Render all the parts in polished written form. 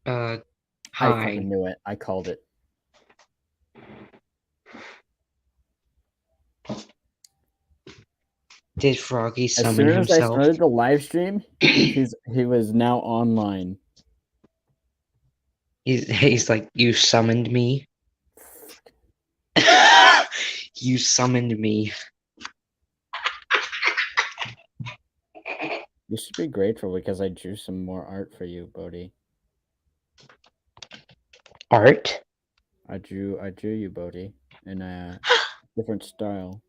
Uh, I Hi. fucking knew it. I called it. Did Froggy As summon soon as I himself? started the live stream, he was now online. He's like, you summoned me. You summoned me. You should be grateful because I drew some more art for you, Bodhi. Art? I drew you, Bodhi, in a different style.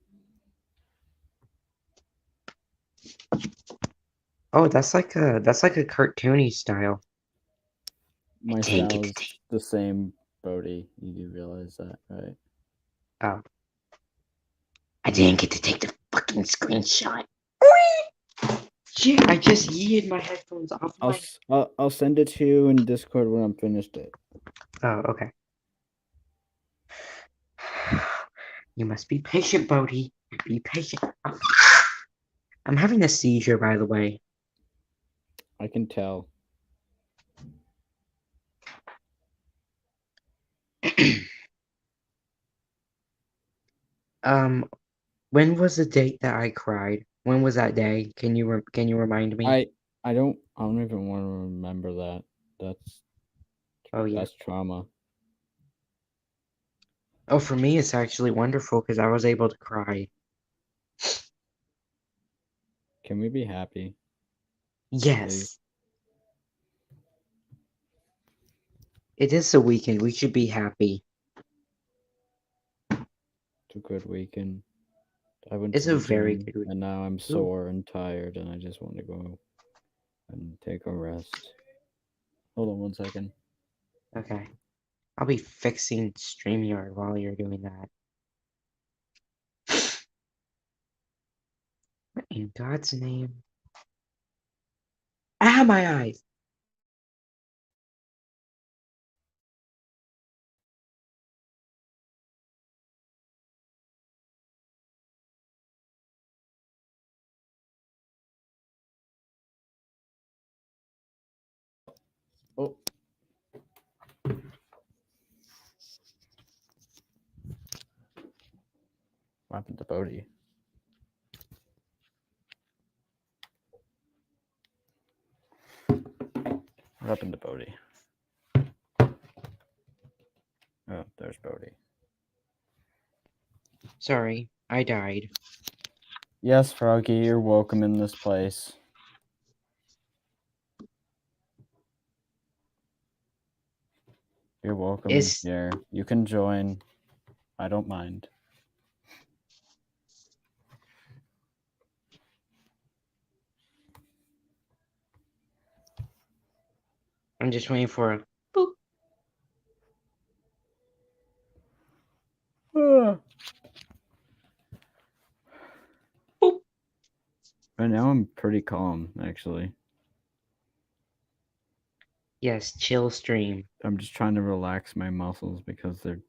Oh, that's like a cartoony style. I My didn't style get to is take. the same, Bodhi. You do realize that, right? Oh, I didn't get to take the fucking screenshot. Yeah, I just yeeted my headphones off my. I'll send it to you in Discord when I'm finished it. Oh, okay. You must be patient, Bodhi. Be patient. I'm having a seizure, by the way. I can tell. um, when was the date that I cried? When was that day? Can you remind me? I don't even want to remember that. That's Oh yeah. that's trauma. Oh, for me, it's actually wonderful because I was able to cry. Can we be happy, please? Yes, it is the weekend. We should be happy. It's a good weekend. I went It's to a the very gym good week. and now I'm Ooh, sore and tired and I just want to go and take a rest. Hold on 1 second. okay. I'll be fixing StreamYard while you're doing that. What in God's name? Ah, my eyes! Oh, what happened to Bodhi? What happened to Bodhi? Oh, there's Bodhi. Sorry, I died. Yes, Froggy, you're welcome in this place. You're welcome in It's here. You can join. I don't mind. I'm just waiting for a boop. Ah. Boop. Right now I'm pretty calm, actually. Yes, chill stream. I'm just trying to relax my muscles because they're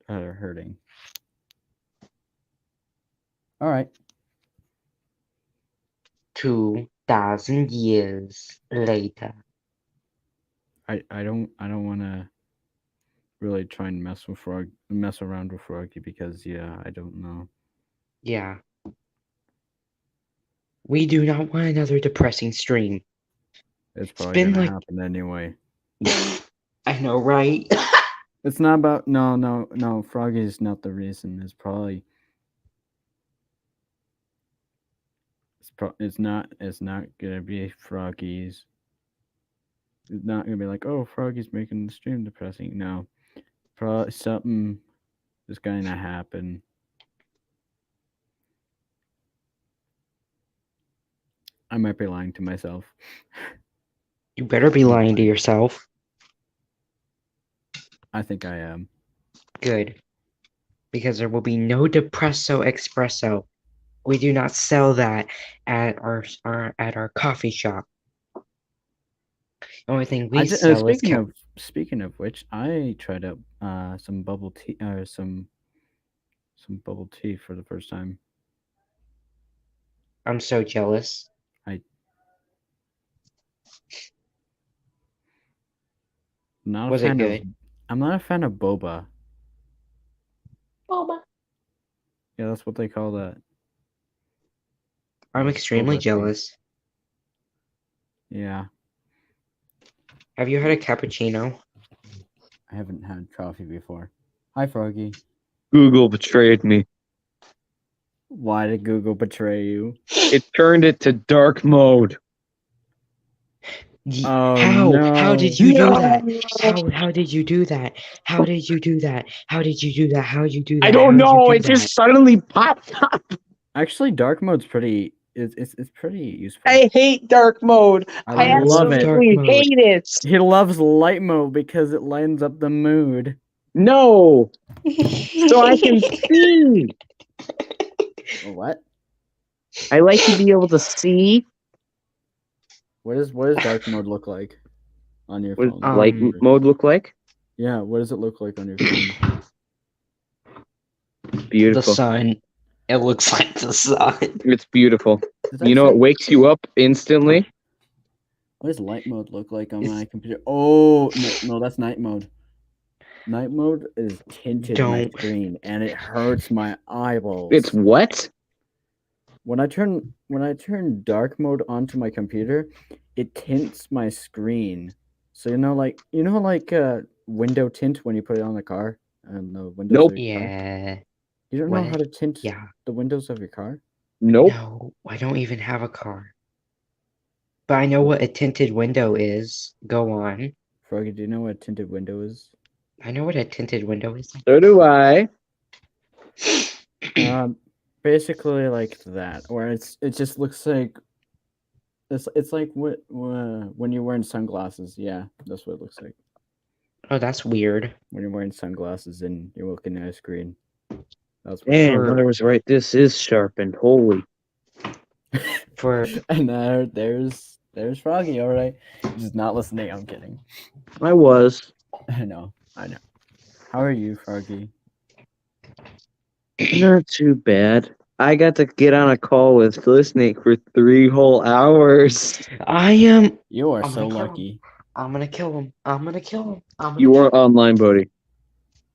hurting. All right. 2,000 years later. I don't want to really try and mess around with Froggy because yeah, I don't know. Yeah. We do not want another depressing stream. It's It's probably been gonna like. happen anyway. I know, right? It's not about no. Froggy's not the reason. It's not gonna be Froggy's. It's not gonna be like, oh, Froggy's making the stream depressing. No, probably something is gonna happen. I might be lying to myself. You better be Never lying to mind. yourself. I think I am. Good. Because there will be no depresso espresso. We do not sell that at our coffee shop. The only thing we sell is Speaking of which, I tried out some bubble tea for the first time. I'm so jealous. I Not a Was it fan of. good? I'm not a fan of boba. Boba. Yeah, that's what they call that. I'm extremely Boba tea. jealous. Yeah, Have you had a cappuccino? I haven't had coffee before. Hi, Froggy. Google betrayed me. Why did Google betray you? It turned it to dark mode. Oh How? How no! did you do that? How did you do that? How did you do that? How did you do that? How did you do I that? don't How did you know. do It that? just suddenly popped up. Actually, dark mode's pretty. It's pretty useful. I hate dark mode. I I love love it. dark absolutely mode. hate it. He loves light mode because it lightens up the mood. No. So I can see. What? I like to be able to see. What does dark mode look like on your What does phone? light mode look like? Yeah, what does it look like on your phone? The Beautiful. sun. It looks like the sun. It's beautiful. Does that You know, say- it wakes you up instantly. What does light mode look like on my computer? Oh no, that's night mode. Night mode is tinted my Don't. screen and it hurts my eyeballs. It's what? When I turn dark mode onto my computer, it tints my screen. So like window tint when you put it on the car and the windows Nope. of your car. Yeah. You don't know What? how to tint Yeah. the windows of your car? Nope. No, I don't even have a car. But I know what a tinted window is. Go on. Froggy, do you know what a tinted window is? I know what a tinted window is. So do I. Basically like that, where it just looks like it's like what when you're wearing sunglasses. Yeah, that's what it looks like Oh, that's weird. when you're wearing sunglasses and you're looking at a screen. That's what. Damn, For- Hunter was right. This is sharpened. Holy. For And there's Froggy. All right, he's not listening. I'm kidding. I was. I know. How are you, Froggy? Not too bad. I got to get on a call with Snake for 3 whole hours. I am. You are I'm so gonna kill him. lucky. I'm gonna kill him. I'm gonna kill him. I'm gonna You kill weren't online, Bodie.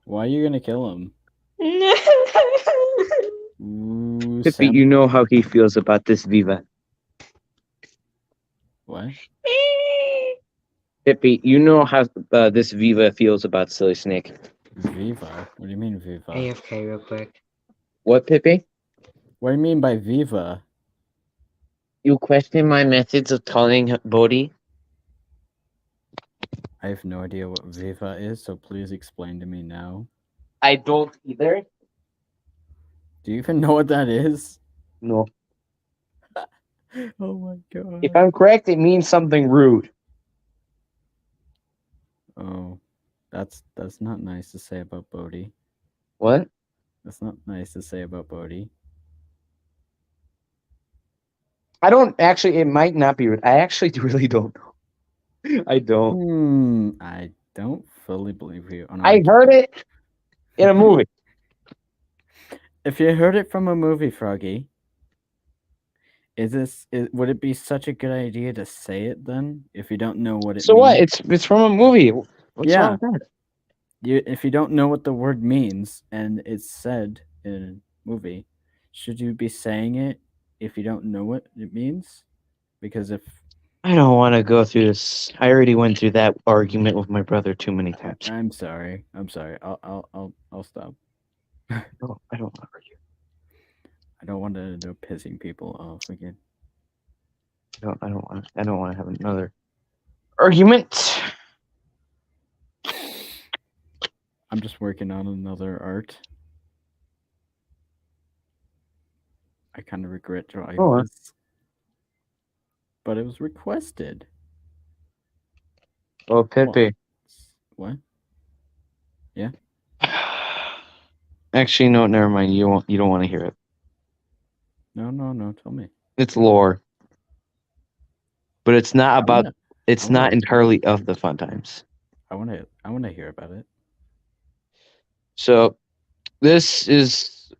Why are you gonna kill him? him. Ooh, Pippi, you know how he feels about this Viva. What? Pippi, you know how this Viva feels about Silly Snake. Viva? What do you mean Viva? AFK real quick. What, Pippi? What do you mean by Viva? You question my methods of telling Bodie? I have no idea what Viva is, so please explain to me now. I don't either. Do you even know what that is? No. Oh my god. If I'm correct, it means something rude. Oh, that's not nice to say about Bodhi. What? That's not nice to say about Bodhi. I don't actually, it might not be rude. I actually really don't know. I don't. I don't fully believe you. Oh, no, I heard it in a movie. If you heard it from a movie, Froggy, would it be such a good idea to say it then? If you don't know what it So means? what? It's from a movie. What's Yeah. wrong with that? If you don't know what the word means and it's said in a movie, should you be saying it if you don't know what it means? Because if I don't want to go through this. I already went through that argument with my brother too many times. I'm sorry. I'll stop. No, I don't want to argue. I don't want to end up pissing people off again. No, I don't want. I don't want to have another argument. I'm just working on another art. I kind of regret drawing Oh, this, but it was requested. Oh, Pepe. What? Actually, no. Never mind. You won't. You don't want to hear it. No. Tell me. It's lore, but it's not about. wanna- It's I wanna- not entirely of the fun times. I want to hear about it. So, this is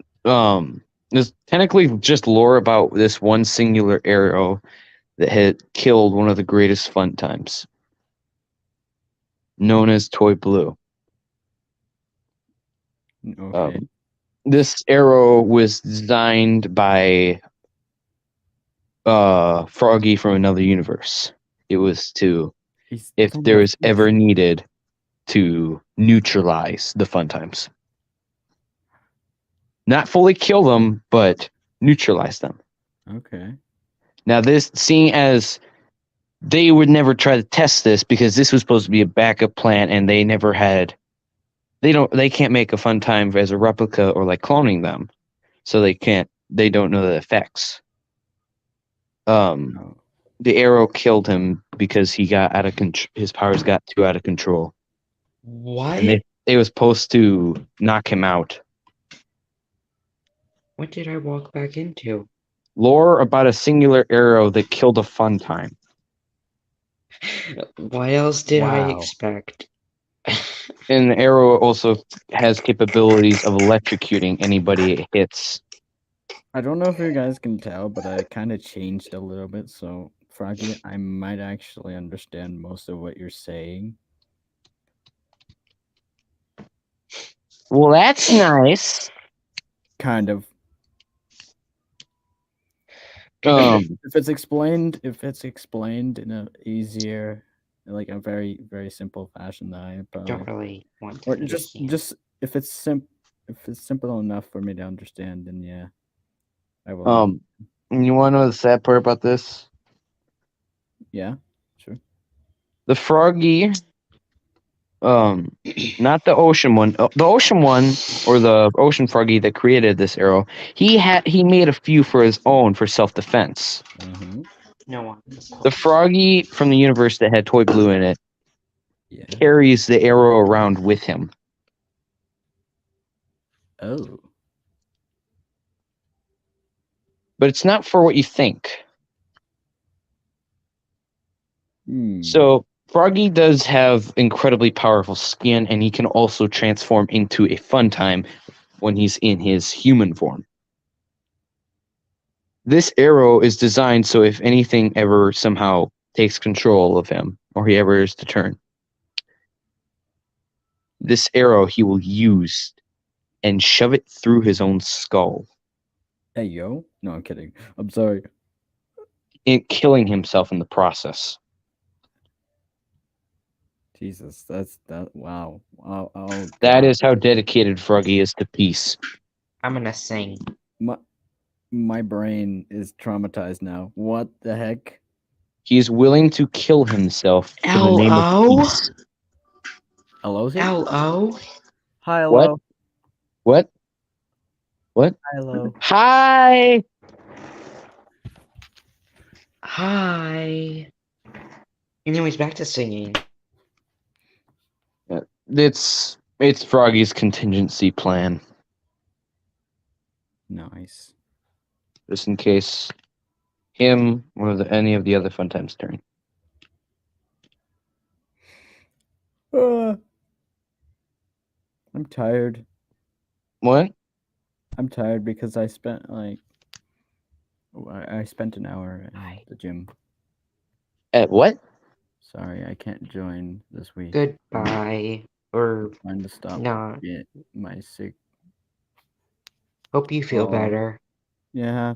this technically just lore about this one singular arrow that had killed one of the greatest fun times. known as Toy Blue. Okay. This arrow was designed by Froggy from another universe. It was to, He's if from there the was ever future. needed, to neutralize the Fun Times. Not fully kill them, but neutralize them. Okay. Now, this, seeing as they would never try to test this because this was supposed to be a backup plan, and they never had. They can't make a Fun Time as a replica or like cloning them, so they can't. They don't know the effects. Oh. The arrow killed him because he got out of control. His powers got too out of control, and What? they was supposed to knock him out. What did I walk back into? Lore about a singular arrow that killed a Fun Time. What else did I Wow. expect? And the arrow also has capabilities of electrocuting anybody it hits. I don't know if you guys can tell, but I kind of changed a little bit. So, Froggy, I might actually understand most of what you're saying. Well, that's nice. Kind of. Um, If it's explained in a easier, like a very very simple fashion, that I Don't probably, really want to or understand. just if it's simple enough for me to understand, then yeah, I will. you want to know the sad part about this? Yeah, sure. The Froggy, not the ocean one. The ocean one, or the ocean Froggy that created this arrow. He made a few for his own for self defense. Uh-huh. No one. The Froggy from the universe that had Toy Blue in it Yeah. carries the arrow around with him. Oh. But it's not for what you think. Hmm. So Froggy does have incredibly powerful skin, and he can also transform into a Fun Time when he's in his human form. This arrow is designed so if anything ever somehow takes control of him, or he ever is to turn, this arrow he will use and shove it through his own skull, Hey yo. No, I'm kidding. I'm sorry. killing himself in the process. Jesus, that's that. Wow. Wow. Oh That God. is how dedicated Froggy is to peace. I'm gonna sing. My brain is traumatized now. What the heck? He is willing to kill himself for the name of L-O? peace. Hello, here. L-O? Hi, What? hello. What? What? Hello. Hi! Hi. Anyways, back to singing. It's Froggy's contingency plan, Nice. just in case him or any of the other Fun Times turn. Uh, I'm tired. What? I'm tired because I spent like I spent an hour in Hi. the gym. At what? Sorry, I can't join this week. Goodbye. Or I'm trying to stop not. my sick. Hope you feel better. Yeah,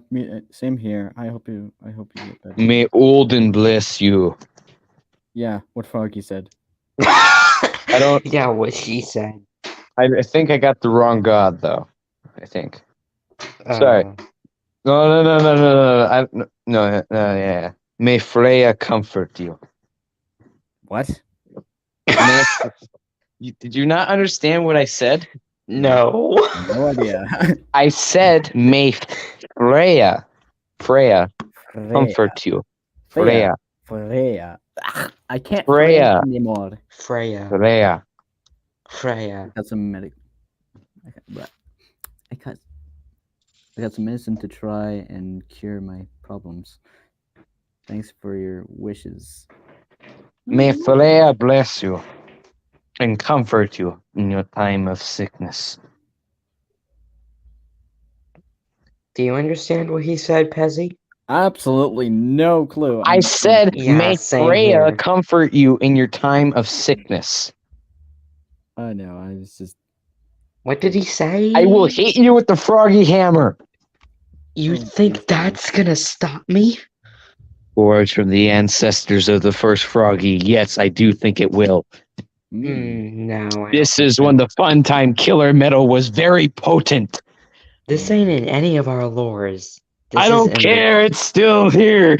same here. I hope you get better. May Olden bless you. Yeah, what Froggy said. I don't. Yeah, what she said. I think I got the wrong god though. I think. Sorry. No, no, no, no, no, no. Yeah. May Freya comfort you. What? May, did you not understand what I said? No. No idea. I said, may Freya Freya. comfort you. Freya. Freya. Freya. Ugh, I can't French Freya. anymore. Freya. Freya. Freya. Got some I got I got some medicine to try and cure my problems. Thanks for your wishes. May Freya bless you and comfort you in your time of sickness. Do you understand what he said, Pezzy? Absolutely no clue. I said, Yeah, may same Freya here. comfort you in your time of sickness. I know. I was just. What did he say? I will hit you with the froggy hammer. You Oh, think Jesus. that's gonna stop me? Words from the ancestors of the first froggy. Yes, I do think it will. No, I don't This think is so. when the Funtime Killer Metal was very potent. This ain't in any of our lores. This I is don't in care. It's still here.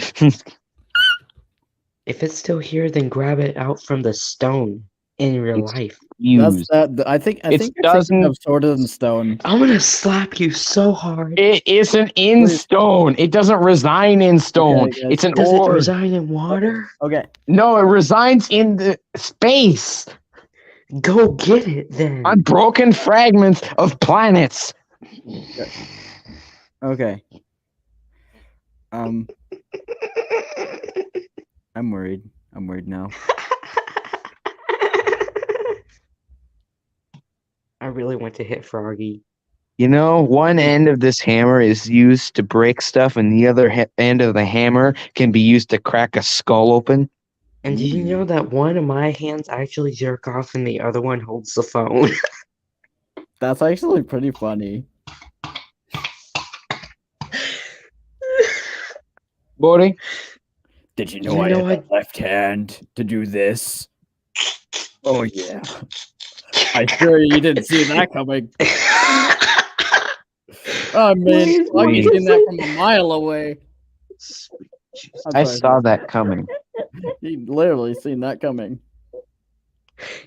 If it's still here, then grab it out from the stone in real It's life. That's used. that. I think. I It think you're thinking doesn't. of Sword in Stone. I'm gonna slap you so hard. It isn't in Please. stone. It doesn't resign in stone. Okay, guys. It's an Does it orb. reside in water? Okay. No, it resides in the space Go get it then. on broken fragments of planets. Okay. I'm worried. I'm worried now. I really want to hit Froggy. You know, one end of this hammer is used to break stuff, and the other end of the hammer can be used to crack a skull open. And did you know that one of my hands actually jerk off and the other one holds the phone? That's actually pretty funny. Bodie? Did you know You I know had left hand to do this? Oh yeah. I sure you didn't see that coming. I mean, I Wait. seen that from a mile away. I saw that coming. He literally seen that coming.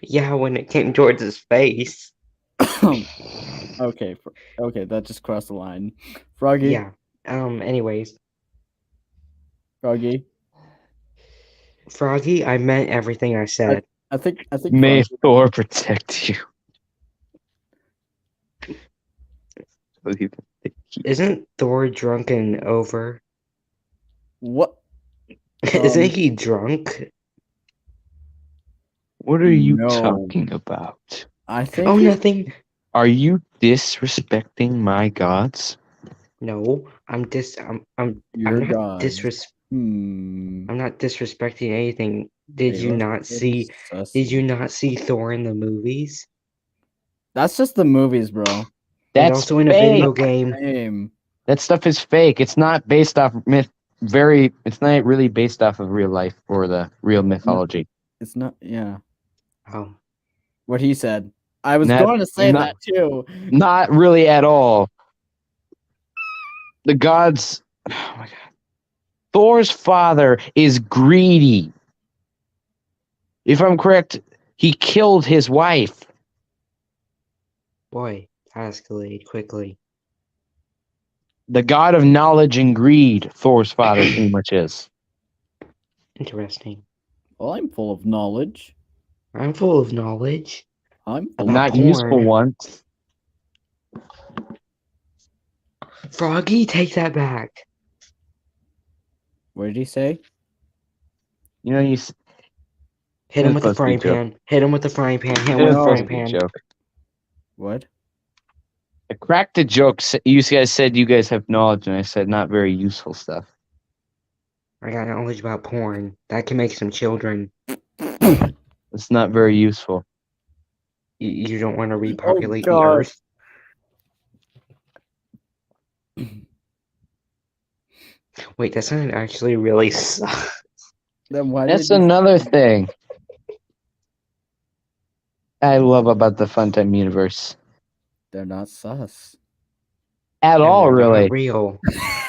Yeah, when it came towards his face. Okay, okay, that just crossed the line. Froggy, Yeah. Anyways, Froggy. Froggy, I meant everything I said. I think May Froggy, Thor protect you. Isn't Thor drunk and over? what? Isn't he drunk? What are you No. talking about? I think Oh, he's- nothing. Are you disrespecting my gods? No, I'm Your not gods. I'm not disrespecting anything. Did you not see Thor in the movies? That's just the movies, bro. And That's also in a fake. video game. Same. That stuff is fake. It's not based off it's not really based off of real life or the real mythology. It's not. Yeah. Oh. What he said. I was Not- going to say not- that too. Not really at all. The gods. Oh my god. Thor's father is greedy. If I'm correct, he killed his wife. Boy, that escalated quickly. The god of knowledge and greed, Thor's father pretty much is. Interesting. Well, I'm full of knowledge. I'm full of knowledge. I'm full About Not porn. useful ones. Froggy, take that back. What did he say? You know, Hit It him was with the supposed to be a frying pan. Hit him with the frying pan. Hit him it with was the supposed frying to be a pan. joke. What? I cracked a joke. You guys said you guys have knowledge, and I said not very useful stuff. I got knowledge about porn. That can make some children. It's not very useful. You don't want to repopulate the God. earth. Wait, that sounded actually really sucks. Then why That's did you... another thing I love about the Funtime universe. They're not sus. At And all, they're really. not real.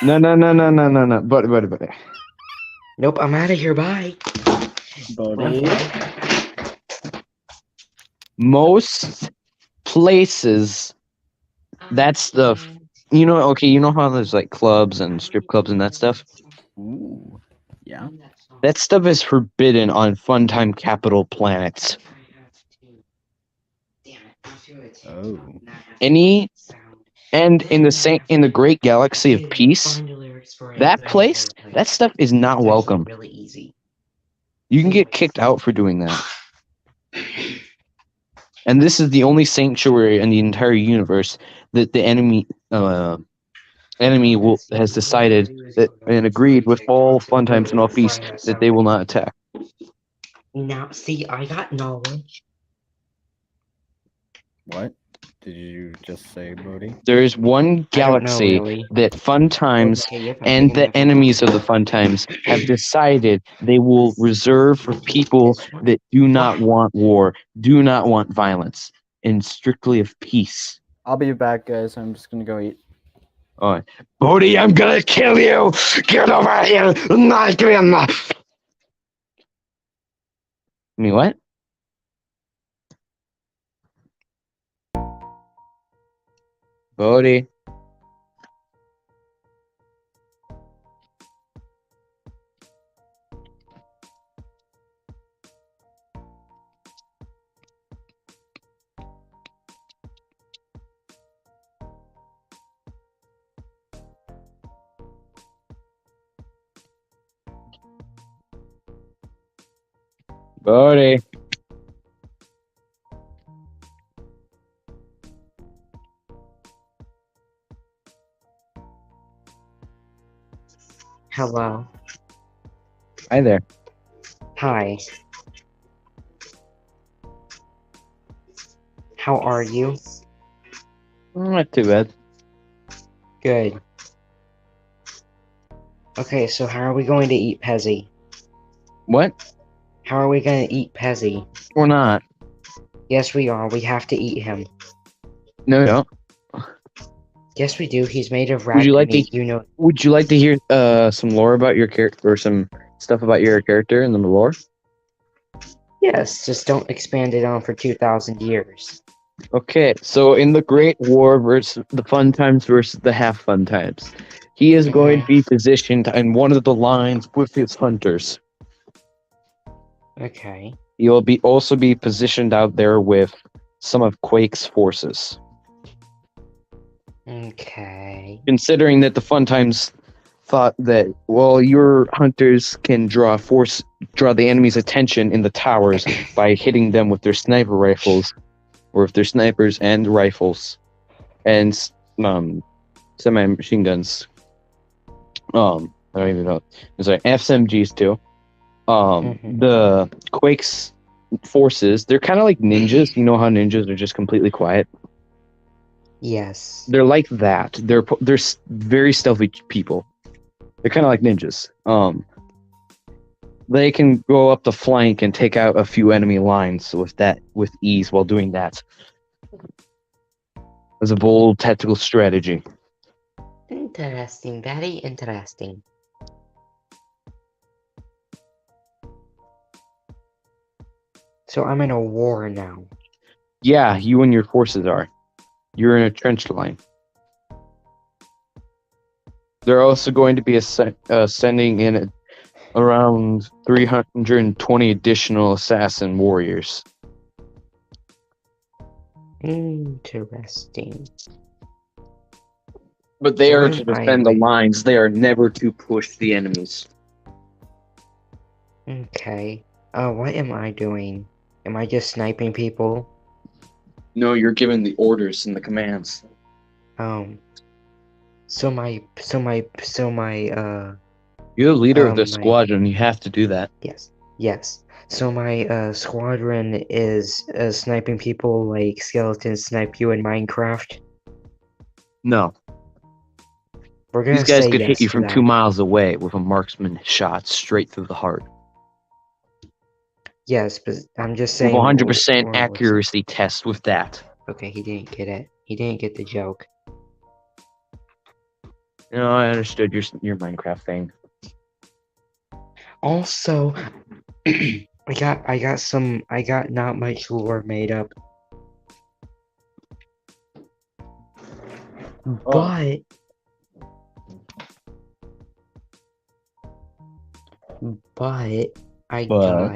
No. But. Nope, I'm out of here. Bye. Bodhi. Most places, that stuff, you know how there's like clubs and strip clubs and that stuff? Ooh. Yeah. That stuff is forbidden on Funtime capital planets. Oh. And in the great galaxy of peace, that place, that stuff is not welcome. Really easy. You can get kicked out for doing that. And this is the only sanctuary in the entire universe that the enemy enemy has decided that and agreed with all fun times and all feasts that they will not attack. Now, see, I got knowledge. What did you just say, Bodhi? There is one I don't know, galaxy really. that fun times Okay, yep, I'm and taking the my enemies of the phone. fun times have decided they will reserve for people This one? that do not want war, do not want violence, and strictly of peace. I'll be back, guys. I'm just gonna go eat. All right. Bodhi, I'm gonna kill you! Get over here! Not again! I mean, what? Bodhi. Bodhi. Hello. Hi there. Hi. How are you? Not too bad. Good. Okay, so how are we going to eat Pezzy? What? How are we going to eat Pezzy? Or not? Yes, we are. We have to eat him. No, we don't. Yes, we do. He's made of Would you rat like to? meat. You know. Would you like to hear some lore about your character or some stuff about your character in the lore? Yes, just don't expand it on for 2,000 years. Okay, so in the Great War versus the Fun Times versus the Half Fun Times, he is going to be positioned in one of the lines with his hunters. Okay. He will also be positioned out there with some of Quake's forces. Okay. Considering that the Fun Times thought that, well, your hunters can draw the enemy's attention in the towers by hitting them with their sniper rifles, or if they're snipers and rifles, and semi-machine guns. I don't even know. There's like SMGs too. The Quake's forces, they're kind of like ninjas. You know how ninjas are just completely quiet? Yes. They're like that. They're very stealthy people. They're kind of like ninjas. They can go up the flank and take out a few enemy lines with ease while doing that. As a bold tactical strategy. Interesting. Very interesting. So I'm in a war now. Yeah, you and your forces are. You're in a trench line. They're also going to be sending in around 320 additional assassin warriors. Interesting. But they So are what to am I defend the with? lines. They are never to push the enemies. Okay. What am I doing? Am I just sniping people? No, you're given the orders and the commands. So my You're the leader of the my squadron. You have to do that. yes. So my squadron is sniping people like skeletons snipe you in Minecraft. No. We're gonna These guys say could hit yes you to from that. 2 miles away with a marksman shot straight through the heart. Yes, but I'm just With saying 100% what's- accuracy test with that. Okay, he didn't get it. He didn't get the joke. No, I understood your Minecraft thing. Also, I got not much lore made up. But I got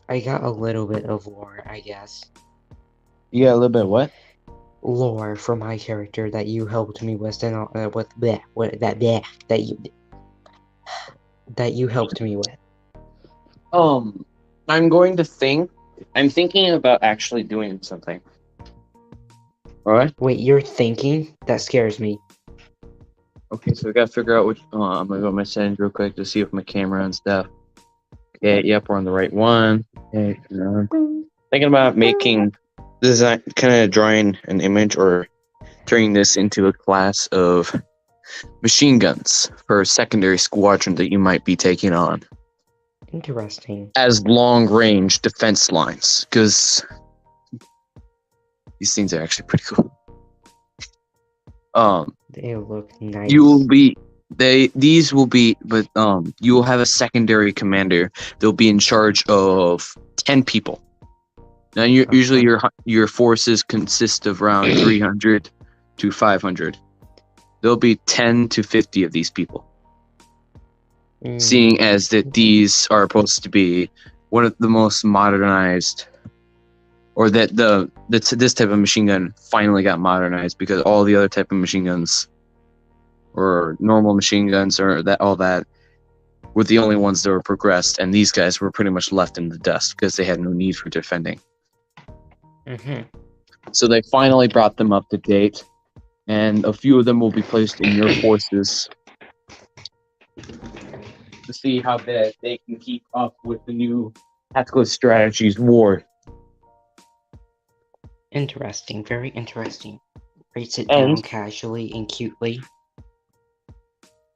I got a little bit of lore, I guess. You got a little bit of what? Lore for my character that you helped me with and with bleh, what that you helped me with. I'm going to think I'm thinking about actually doing something. All right. Wait, you're thinking? That scares me. Okay, so we gotta figure out which. I'm gonna go to my settings real quick to see if my camera and stuff. Okay, yep, we're on the right one. Okay, thinking about making design, kind of drawing an image or turning this into a class of machine guns for a secondary squadron that you might be taking on Interesting. as long-range defense lines, because these things are actually pretty cool. They look nice. You will be these will be, but you will have a secondary commander. They'll be in charge of 10 people. Now usually your forces consist of around 300 to 500. There'll be 10 to 50 of these people. Seeing as that these are supposed to be one of the most modernized, or that this type of machine gun finally got modernized, because all the other type of machine guns or normal machine guns or that all that were the only ones that were progressed, and these guys were pretty much left in the dust because they had no need for defending. So they finally brought them up to date, and a few of them will be placed in your forces to see how they can keep up with the new tactical strategies war. Interesting, very interesting. Writes it down casually and cutely.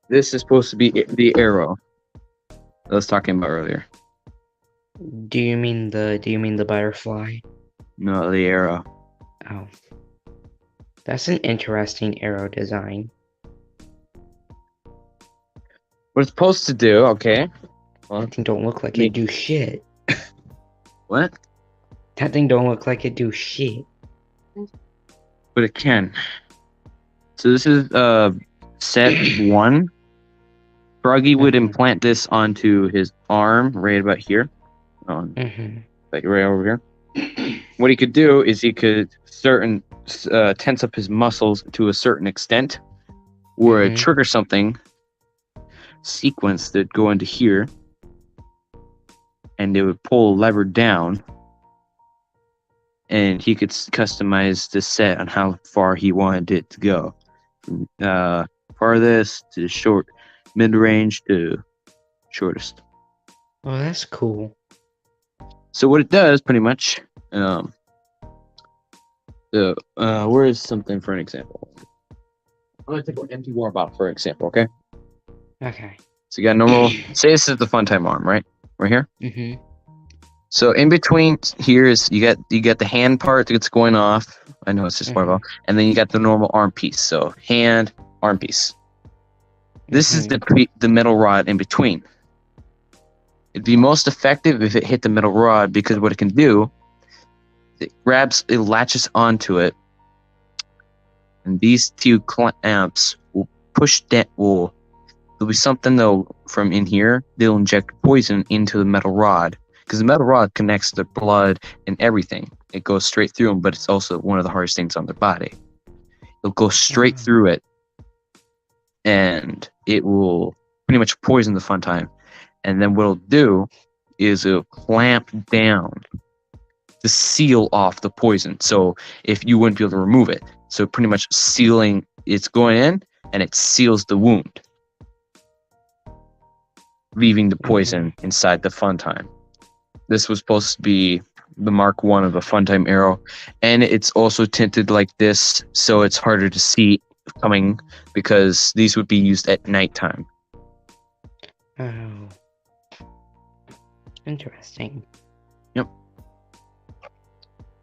This is supposed to be the arrow I was talking about earlier. Do you mean the butterfly? No, the arrow. Oh. That's an interesting arrow design. What it's supposed to do, okay. Well, that thing don't look like it do shit. What? That thing don't look like it do shit. But it can. So this is set 1. Froggy would implant this onto his arm right about here. Like right over here. What he could do is he could tense up his muscles to a certain extent, or trigger something sequence that go into here, and it would pull a lever down, and he could customize the set on how far he wanted it to go, from farthest to short, mid-range to shortest. Oh, that's cool. So what it does, pretty much, where is something for an example? I'm gonna take an empty water bottle for example, okay? Okay. So you got normal. Say this is the fun time arm, right? Right here. So in between here is you got the hand part that's going off. I know it's just water bottle, and then you got the normal arm piece. So hand, arm piece. This is the metal rod in between. It'd be most effective if it hit the metal rod, because what it can do, it latches onto it, and these two clamps will push that. There'll be something though from in here. They'll inject poison into the metal rod, because the metal rod connects the blood and everything. It goes straight through them, but it's also one of the hardest things on their body. It'll go straight through it, and it will pretty much poison the fun time. And then what it'll do is it'll clamp down to seal off the poison. So if you wouldn't be able to remove it, so pretty much sealing, it's going in and it seals the wound, leaving the poison inside the fun time. This was supposed to be the Mark 1 of a fun time arrow, and it's also tinted like this, so it's harder to see coming, because these would be used at nighttime. Oh. Interesting. Yep.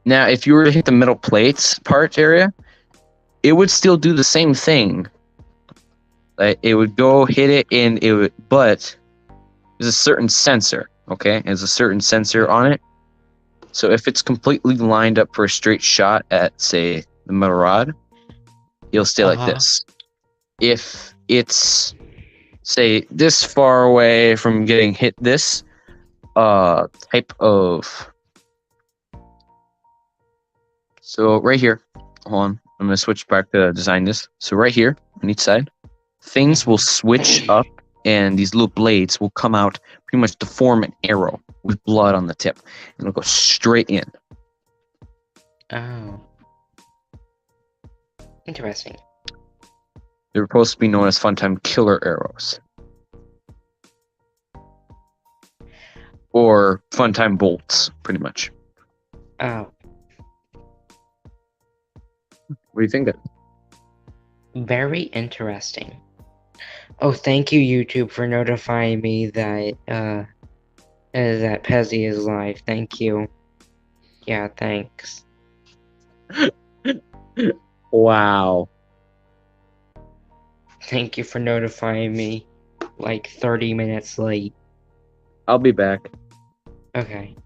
Now, if you were to hit the metal plates part area, it would still do the same thing. Like, it would go hit it, and it would, but there's a certain sensor, okay? There's a certain sensor on it. So if it's completely lined up for a straight shot at, say, the metal rod, it'll stay like this. If it's, say, this far away from getting hit this type of... So right here, hold on, I'm going to switch back to design this. So right here, on each side, things will switch up, and these little blades will come out pretty much to form an arrow. with blood on the tip, and it'll go straight in. Oh. Interesting. They're supposed to be known as Funtime killer arrows. Or Funtime bolts, pretty much. Oh. What do you think? Very interesting. Oh, thank you, YouTube, for notifying me that that Pezzy is live. Thank you. Yeah, thanks. Wow. Thank you for notifying me like 30 minutes late. I'll be back. Okay.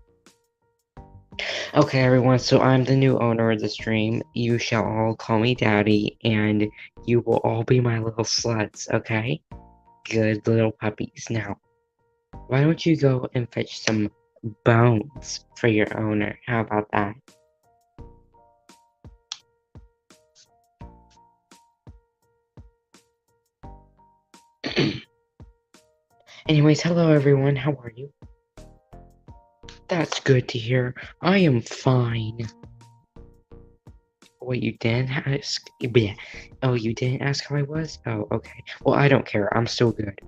Okay, everyone, so I'm the new owner of the stream. You shall all call me Daddy, and you will all be my little sluts, okay? Good little puppies. Now, why don't you go and fetch some bones for your owner? How about that? Anyways, hello everyone, how are you? That's good to hear. I am fine. Wait, you didn't ask? Yeah. Oh, you didn't ask how I was? Oh, okay. Well, I don't care. I'm still good.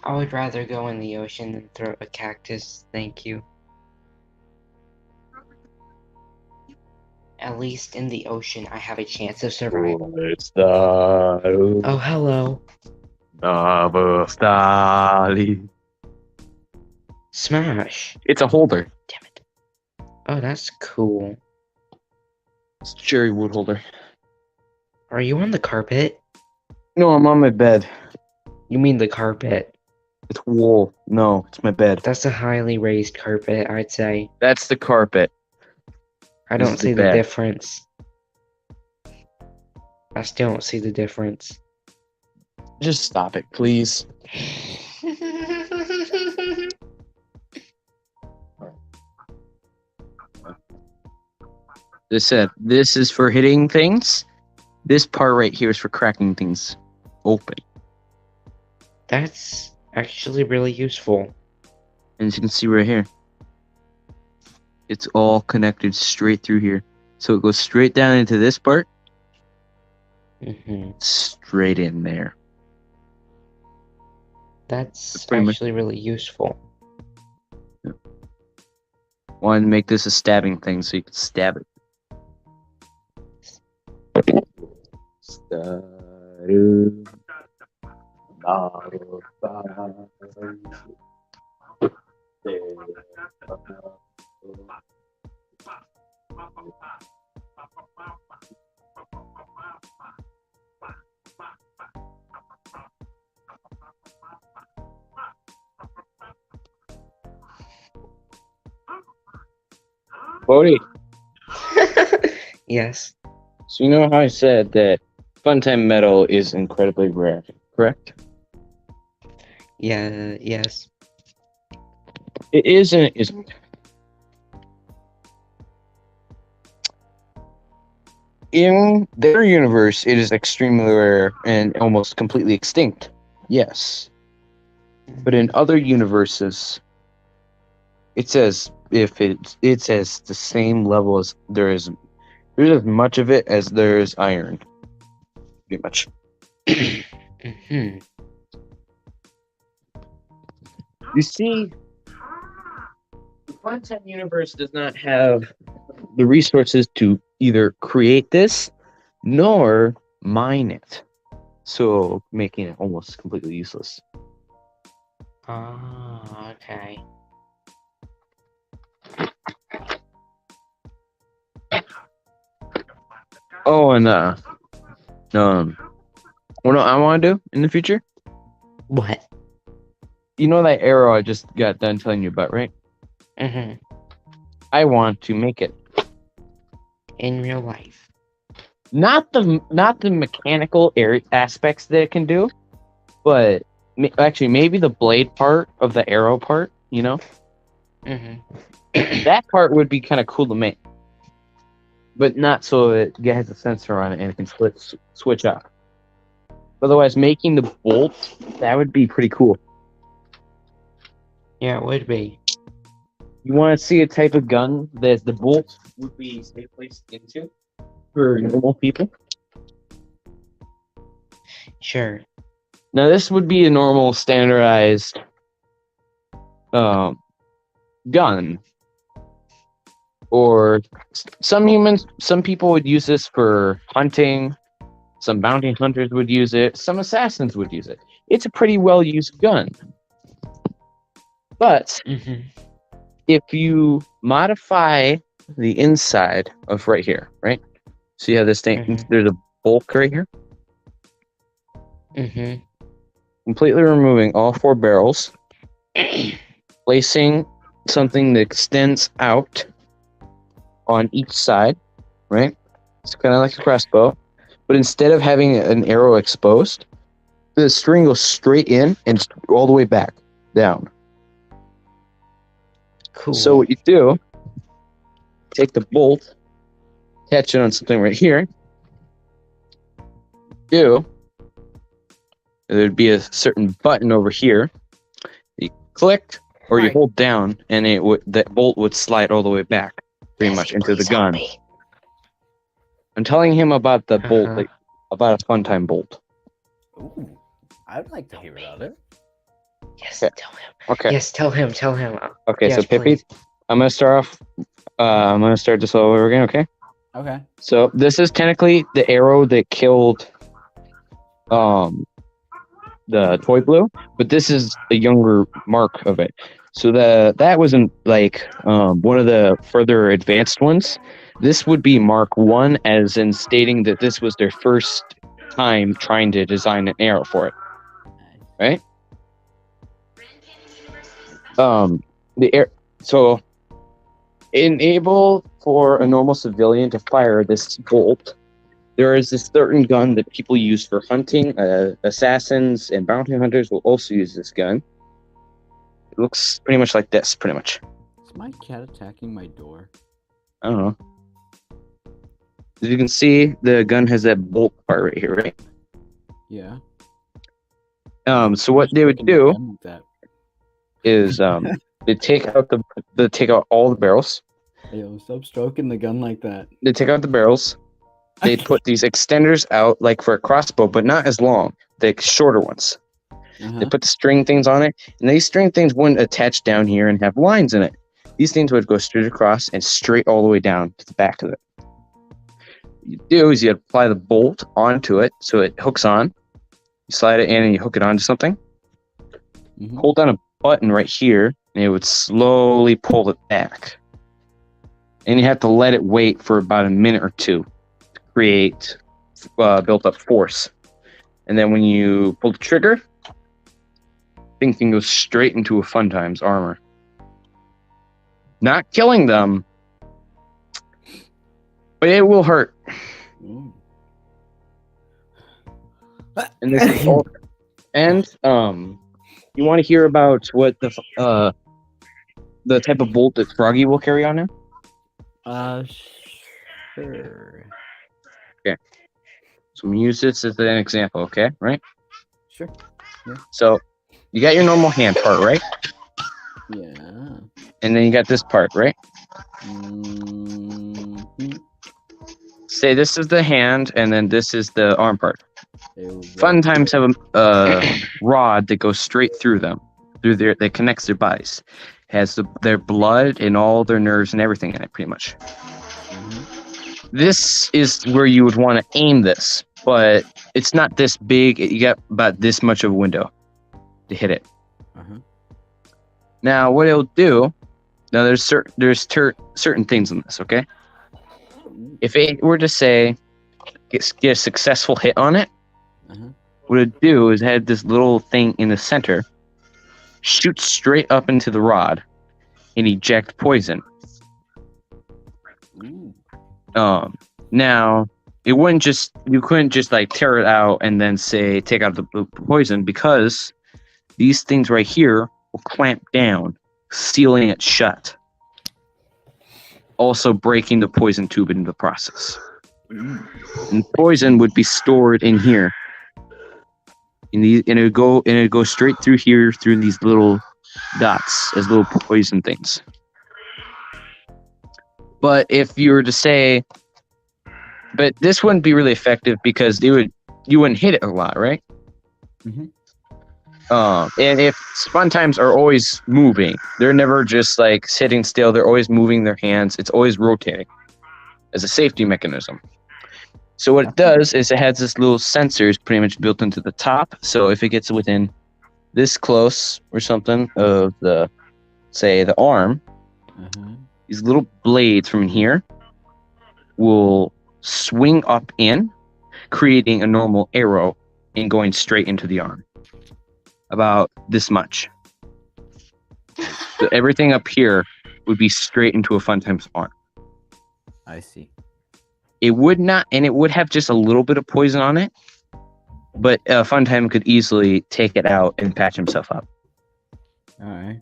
I would rather go in the ocean than throw a cactus, thank you. At least in the ocean, I have a chance of survival. It's the Oh, hello. Smash. It's a holder. Damn it. Oh, that's cool. It's a cherry wood holder. Are you on the carpet? No, I'm on my bed. You mean the carpet? It's wool. No, it's my bed. That's a highly raised carpet, I'd say. That's the carpet. I This don't is see the the bed. difference. I still don't see the difference. Just stop it, please. This said, this is for hitting things. This part right here is for cracking things open. That's actually really useful. And as you can see right here, it's all connected straight through here. So it goes straight down into this part, straight in there. That's pretty much- actually really useful. Wanted to make this a stabbing thing so you could stab it. Cody, Yes. so you know how I said that Funtime metal is incredibly rare, correct? Yeah, yes. It is and it isn't. In their universe, it is extremely rare and almost completely extinct. Yes. But in other universes, it says it says the same level as there's as much of it as there is iron. Pretty much. Mm-hmm. You see, the Funtime universe does not have the resources to either create this nor mine it, so making it almost completely useless. Oh, okay. Oh, and what I want to do in the future? What? You know that arrow I just got done telling you about, right? Mm-hmm. I want to make it. In real life. Not the mechanical aspects that it can do, but actually maybe the blade part of the arrow part. you know? Mm-hmm. That part would be kind of cool to make. But not so it has a sensor on it and it can switch up. Otherwise, making the bolt, that would be pretty cool. Yeah, it would be. You want to see a type of gun that the bolt would be placed into for normal people? Sure. Now, this would be a normal standardized gun. Or some people would use this for hunting. Some bounty hunters would use it. Some assassins would use it. It's a pretty well used gun. But if you modify the inside of right here, right? So you have this thing, there's a bulk right here. Completely removing all 4 barrels, placing something that extends out on each side, right? It's kind of like a crossbow, but instead of having an arrow exposed, the string goes straight in and all the way back down. Cool. So what you do, take the bolt, attach it on something right here. There'd be a certain button over here. You click or you hold down, and that bolt would slide all the way back, pretty much into the gun. I'm telling him about the bolt, about a fun time bolt. Ooh, I'd like to hear about it. Yes, tell him. Okay. Yes, tell him. Okay, yes, so Pippi, please. I'm gonna start off. I'm gonna start this all over again. Okay. Okay. So this is technically the arrow that killed, the toy blue, but this is a younger mark of it. So that wasn't like one of the further advanced ones. This would be Mark 1, as in stating that this was their first time trying to design an arrow for it. Right? So enable for a normal civilian to fire this bolt. There is this certain gun that people use for hunting. Assassins and bounty hunters will also use this gun. It looks pretty much like this, pretty much. Is my cat attacking my door? I don't know. As you can see, the gun has that bolt part right here, right? Yeah. So what they would do is they take out all the barrels. Yo, stop stroking the gun like that. They take out the barrels. They put these extenders out like for a crossbow, but not as long. The shorter ones. They put the string things on it, and these string things wouldn't attach down here and have lines in it. These things would go straight across and straight all the way down to the back of it. What you do is you apply the bolt onto it so it hooks on. You slide it in and you hook it onto something. Hold down a button right here, and it would slowly pull it back. And you have to let it wait for about a minute or two to create built up force. And then when you pull the trigger, thing can go straight into a Fun Times armor. Not killing them, but it will hurt. And this is all. And you want to hear about what the type of bolt that Froggy will carry on him? Sure. Okay. So I'm gonna use this as an example. Okay, right? Sure. Yeah. So you got your normal hand part, right? Yeah. And then you got this part, right? Say this is the hand, and then this is the arm part. Fun Times have a rod that goes straight through them, that connects their bodies. Has their blood and all their nerves and everything in it, pretty much. This is where you would want to aim this, but it's not this big. You got about this much of a window to hit it. Now, what it'll do, there's certain things in this, okay? If it were to say, get a successful hit on it, what it'd do is have this little thing in the center, shoot straight up into the rod, and eject poison. Now, you couldn't just like tear it out and then say, take out the poison, because these things right here will clamp down sealing it shut, also breaking the poison tube in the process. And poison would be stored in here. And it would go straight through here through these little dots as little poison things. But if you were to say, but this wouldn't be really effective because you wouldn't hit it a lot, right? Mm-hmm. And if fun times are always moving, they're never just like sitting still. They're always moving their hands. It's always rotating as a safety mechanism. So what it does is it has this little sensors pretty much built into the top. So if it gets within this close or something of the, say, the arm, these little blades from here will swing up in, creating a normal arrow and going straight into the arm. About this much. So everything up here would be straight into a fun times arm. I see. It would not, and it would have just a little bit of poison on it, but fun time could easily take it out and patch himself up. All right.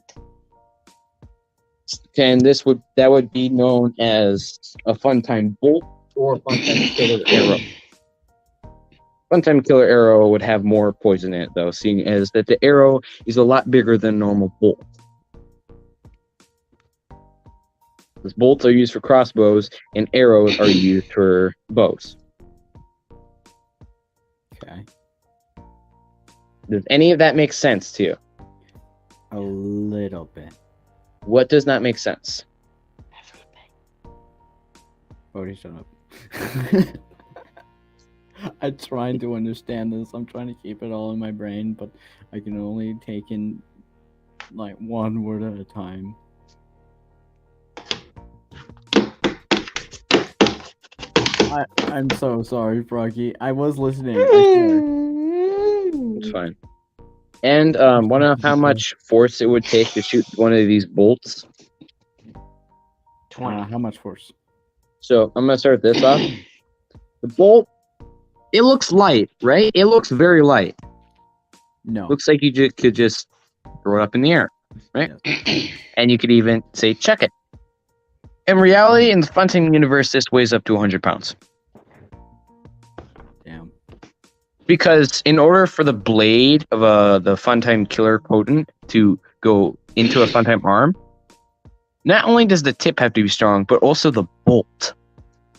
And that would be known as a fun time bolt or a fun time killer arrow. Fun time killer arrow would have more poison in it, though, seeing as that the arrow is a lot bigger than normal bolt. Because bolts are used for crossbows, and arrows are used for bows. Okay. Does any of that make sense to you? A little bit. What does not make sense? Bodhi, shut up. I'm trying to understand this. I'm trying to keep it all in my brain, but I can only take in like one word at a time. I'm so sorry, Froggy. I was listening. I swear. It's fine. And want to know how much force it would take to shoot one of these bolts? 20. How much force? So I'm gonna start this off. The bolt, it looks light, right? It looks very light. No. Looks like you could just throw it up in the air, right? Yes. And you could even say, check it. In reality, in the Funtime universe, this weighs up to 100 pounds. Damn. Because in order for the blade of the Funtime Killer Potent to go into a Funtime arm, not only does the tip have to be strong, but also the bolt.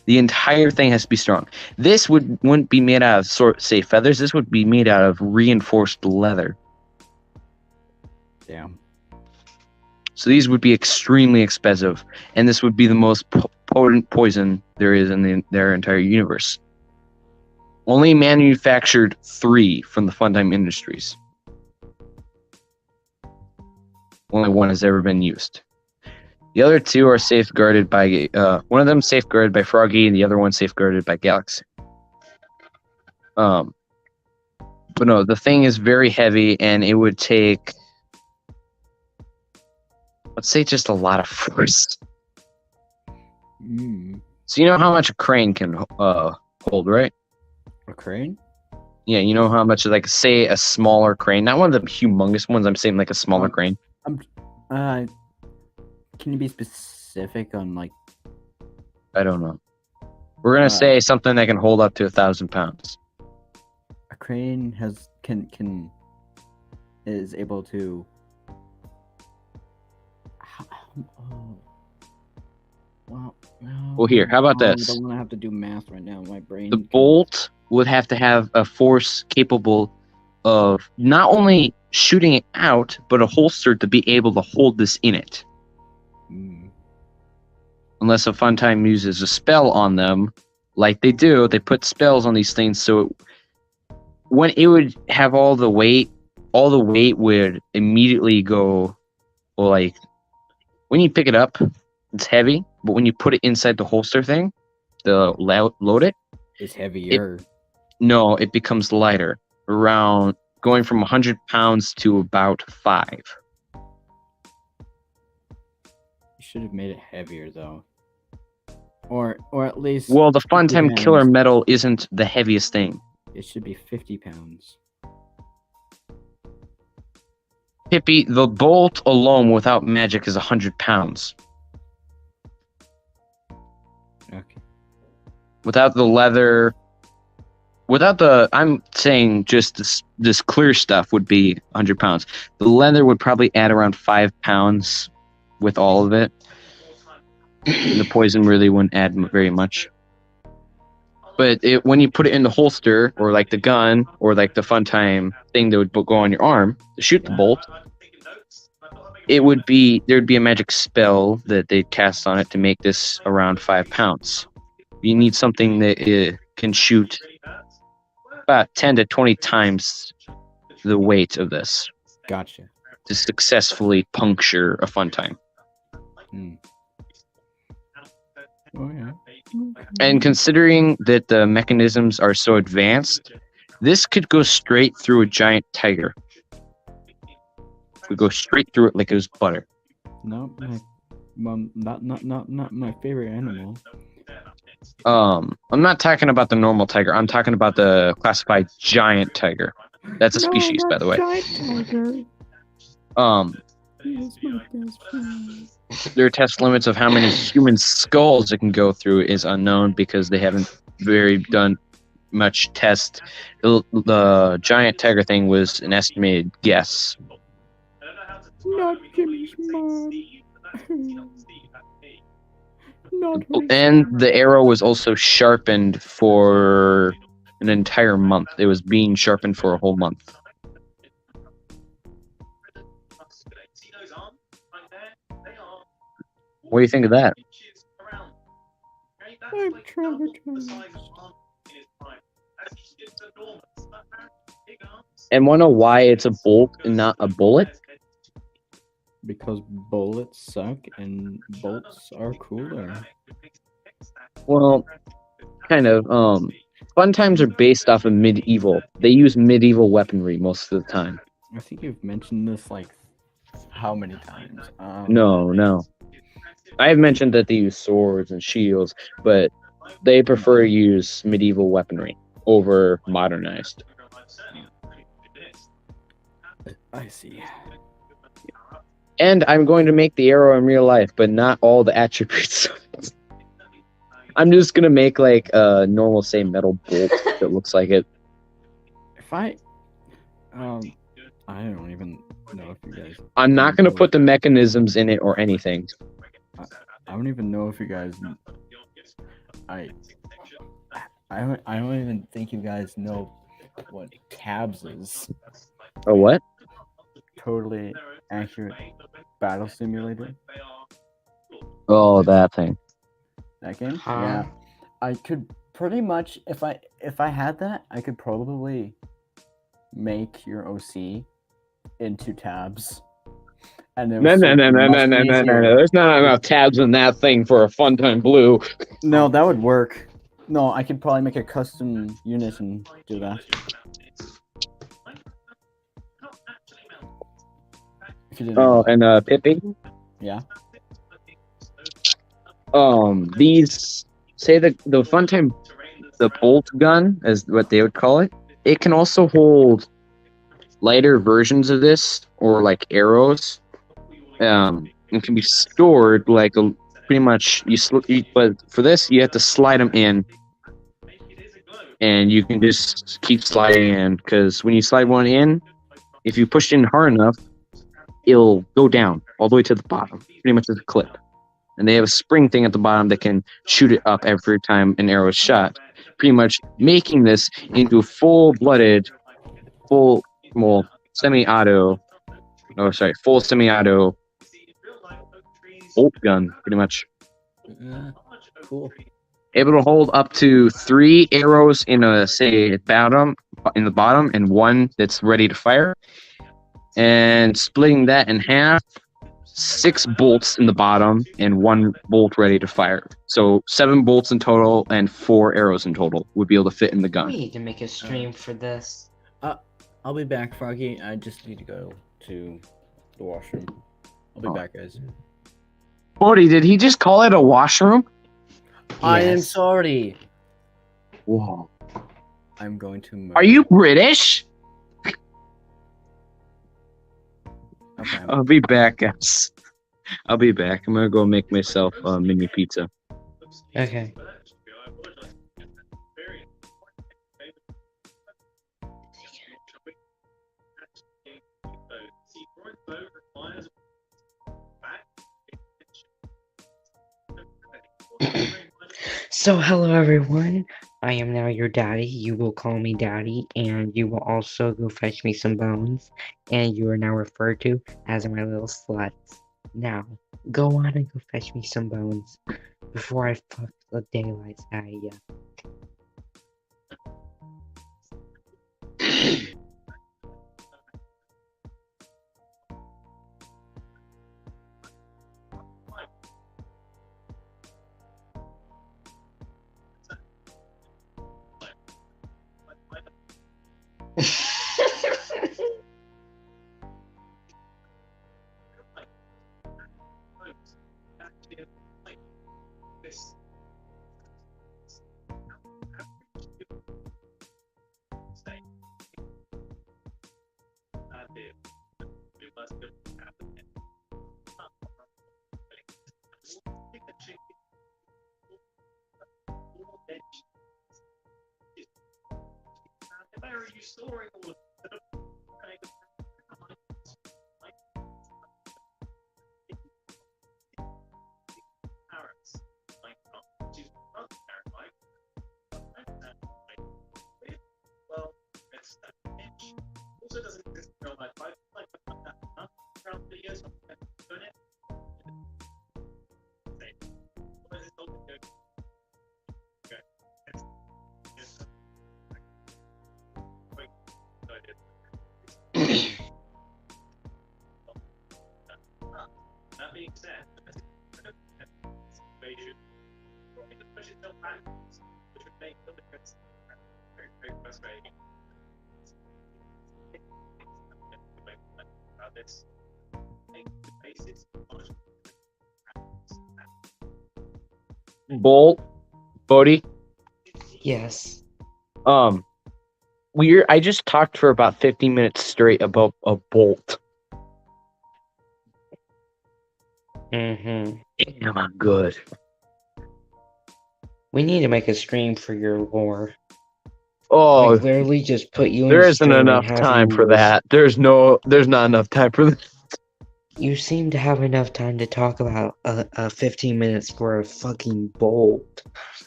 The entire thing has to be strong. This wouldn't be made out of, say, feathers. This would be made out of reinforced leather. Damn. So these would be extremely expensive, and this would be the most potent poison there is in their entire universe. Only manufactured 3 from the Funtime Industries. Only one has ever been used. The other 2 are safeguarded by one of them safeguarded by Froggy, and the other one safeguarded by Galaxy. But no, the thing is very heavy, and it would take, let's say, just a lot of force. So you know how much a crane can hold, right? A crane? Yeah, you know how much, like, say, a smaller crane, not one of the humongous ones. I'm saying like a smaller crane. Can you be specific on like? I don't know. We're gonna say something that can hold up to 1,000 pounds. A crane is able to. Well, here, how about this? I don't want to have to do math right now. My brain. The bolt would have to have a force capable of not only shooting it out, but a holster to be able to hold this in it. Unless a Funtime uses a spell on them, like they do, they put spells on these things, so when it would have all the weight would immediately go, well, like, when you pick it up, it's heavy, but when you put it inside the holster thing, load it, it's heavier. It becomes lighter, around going from 100 pounds to about 5. You should have made it heavier, though. Or at least... Well, the Funtime Killer Metal isn't the heaviest thing. It should be 50 pounds. Hippie, the bolt alone without magic is 100 pounds. Okay. Without the leather, I'm saying just this clear stuff would be 100 pounds. The leather would probably add around 5 pounds with all of it. And the poison really wouldn't add very much. But when you put it in the holster, or like the gun, or like the fun time thing that would go on your arm to shoot the bolt, there'd be a magic spell that they'd cast on it to make this around 5 pounds. You need something that can shoot about 10 to 20 times the weight of this Gotcha. to successfully puncture a fun time. Oh yeah. And considering that the mechanisms are so advanced, this could go straight through a giant tiger. It would go straight through it like it was butter. No, not my favorite animal. I'm not talking about the normal tiger. I'm talking about the classified giant tiger. That's a species, by the way. Giant tiger. He is my best friend. Their test limits of how many human skulls it can go through is unknown because they haven't done much test. The giant tiger thing was an estimated guess. Not Jimmy's mom. Not her. And the arrow was also sharpened for an entire month. It was being sharpened for a whole month. What do you think of that? I'm traumatized. And want to know why it's a bolt and not a bullet? Because bullets suck and bolts are cooler. Well, kind of. Fun times are based off of medieval. They use medieval weaponry most of the time. I think you've mentioned this like how many times? No. I have mentioned that they use swords and shields, but they prefer to use medieval weaponry over modernized. I see. And I'm going to make the arrow in real life, but not all the attributes. I'm just going to make like a normal, say, metal bolt that looks like it. If I don't even know if you guys. I'm not going to put the mechanisms in it or anything. I don't even know if you guys. I don't even think you guys know what tabs is. Oh, what? Totally accurate battle simulator. Oh, that thing. That game? Huh? Yeah. I could pretty much if I had that, I could probably make your OC into tabs. And No. There's not enough tabs in that thing for a Fun Time Blue. No, that would work. No, I could probably make a custom unit and do that. If you didn't know. And Pippi? Yeah. These say the Fun Time, the bolt gun, as what they would call it. It can also hold lighter versions of this, or like arrows. It can be stored like pretty much but for this you have to slide them in, and you can just keep sliding in because when you slide one in, if you push it in hard enough, it'll go down all the way to the bottom, pretty much as a clip. And they have a spring thing at the bottom that can shoot it up every time an arrow is shot, pretty much making this into a full-blooded, full semi-auto bolt gun, pretty much. Cool. Able to hold up to 3 arrows in the bottom, and 1 that's ready to fire. And splitting that in half, 6 bolts in the bottom and 1 bolt ready to fire. So 7 bolts in total and 4 arrows in total would be able to fit in the gun. We need to make a stream for this. I'll be back, Froggy. I just need to go to the washroom. I'll be back, guys. Bodie, did he just call it a washroom? I am Yes. sorry. Whoa. I'm going to. Are you British? Okay. I'll be back, guys. I'll be back. I'm gonna go make myself a mini pizza. Okay. So, hello everyone. I am now your daddy. You will call me daddy, and you will also go fetch me some bones. And you are now referred to as my little sluts. Now, go on and go fetch me some bones before I fuck the daylights out of you. Bodie. Yes. I just talked for about 15 minutes straight about a bolt. Mm-hmm. Damn, I'm good. We need to make a stream for your lore. Oh, Like, literally just put you in there a isn't stream and enough have time you for that. There's not enough time for that. You seem to have enough time to talk about 15 minutes for a fucking bolt.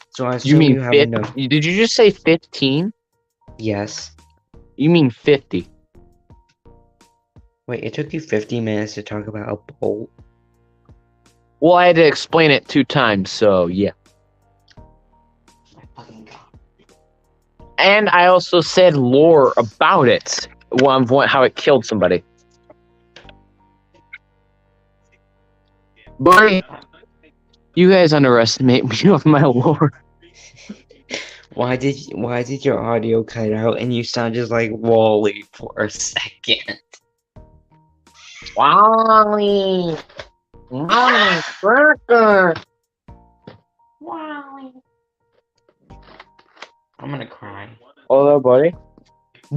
So I You assume mean you have 50? enough. Did you just say 15? Yes. You mean 50? Wait, it took you 50 minutes to talk about a bolt? Well, I had to explain it 2 times, so yeah. My fucking god. And I also said lore about it. How it killed somebody. Buddy, you guys underestimate me with my lore. Why did your audio cut out and you sounded like Wally for a second? Wally! Wally, Cracker! Wally. I'm gonna cry. Hello, buddy.